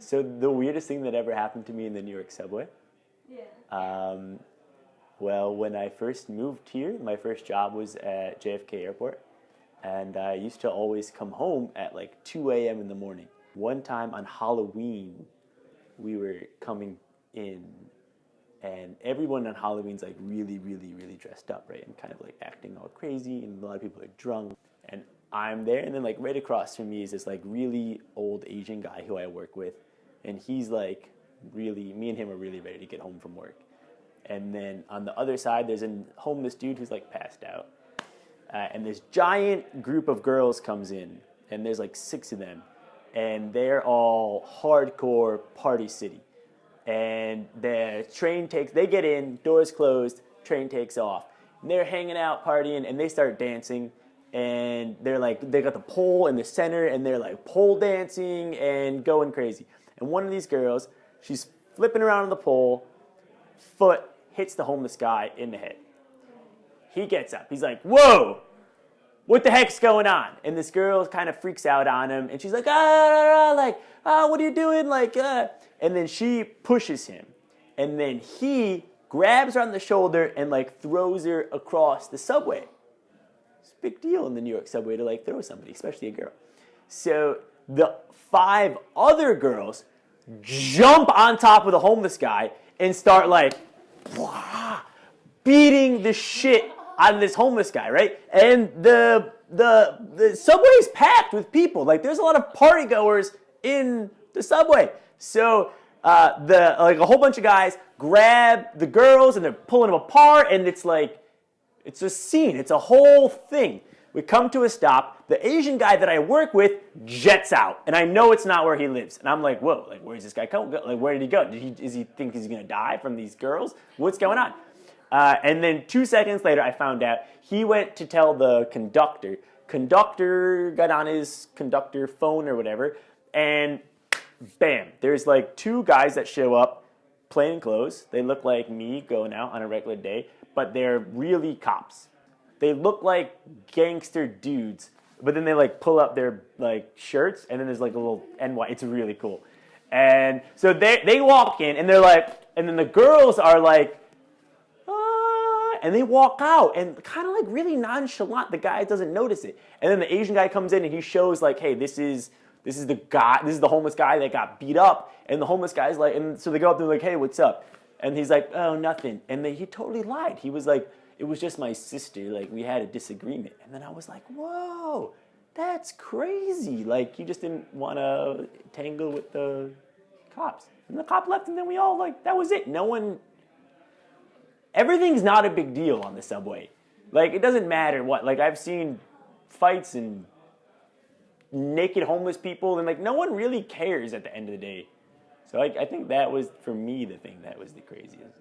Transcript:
So the weirdest thing that ever happened to me in the New York subway. Yeah. Well, when I first moved here, my first job was at JFK Airport, and I used to always come home at like 2 a.m. in the morning. One time on Halloween, we were coming in, and everyone on Halloween's like really, really, really dressed up, right? And kind of like acting all crazy, and a lot of people are drunk. And I'm there, and then like right across from me is this like really old Asian guy who I work with, and he's like really, me and him are really ready to get home from work. And then on the other side, there's a homeless dude who's like passed out. And this giant group of girls comes in, and there's like 6 of them. And they're all hardcore Party City. And the train they get in, doors closed, train takes off. And they're hanging out, partying, and they start dancing. And they're like, they got the pole in the center, and they're like pole dancing and going crazy. And one of these girls, she's flipping around on the pole, foot hits the homeless guy in the head. He gets up. He's like, whoa, what the heck's going on? And this girl kind of freaks out on him, and she's like, what are you doing? And then she pushes him. And then he grabs her on the shoulder and like throws her across the subway. It's a big deal in the New York subway to like throw somebody, especially a girl. So the 5 other girls jump on top of the homeless guy and start like beating the shit out of this homeless guy, right? And the subway's packed with people. Like there's a lot of party goers in the subway. So a whole bunch of guys grab the girls and they're pulling them apart, and it's a scene. It's a whole thing. We come to a stop. The Asian guy that I work with jets out, and I know it's not where he lives. And I'm like, whoa, like where's this guy going? Like where did he go? Does he think he's gonna die from these girls? What's going on? And then 2 seconds later, I found out he went to tell the conductor. Conductor got on his conductor phone or whatever, and bam, there's like 2 guys that show up, plain clothes. They look like me going out on a regular day, but they're really cops. They look like gangster dudes, but then they like pull up their like shirts, and then there's like a little NY. It's really cool. And so they walk in, and they're like, and then the girls are like, and they walk out, and kind of like really nonchalant. The guy doesn't notice it, and then the Asian guy comes in, and he shows like, hey, this is the guy, this is the homeless guy that got beat up, and the homeless guy's like, and so they go up and they're like, hey, what's up? And he's like, oh, nothing. And he totally lied. He was like, it was just my sister. Like, we had a disagreement. And then I was like, whoa, that's crazy. Like, you just didn't want to tangle with the cops. And the cop left, and then we all, like, that was it. Everything's not a big deal on the subway. Like, it doesn't matter what. Like, I've seen fights and naked homeless people, and, like, no one really cares at the end of the day. So I think that was, for me, the thing that was the craziest.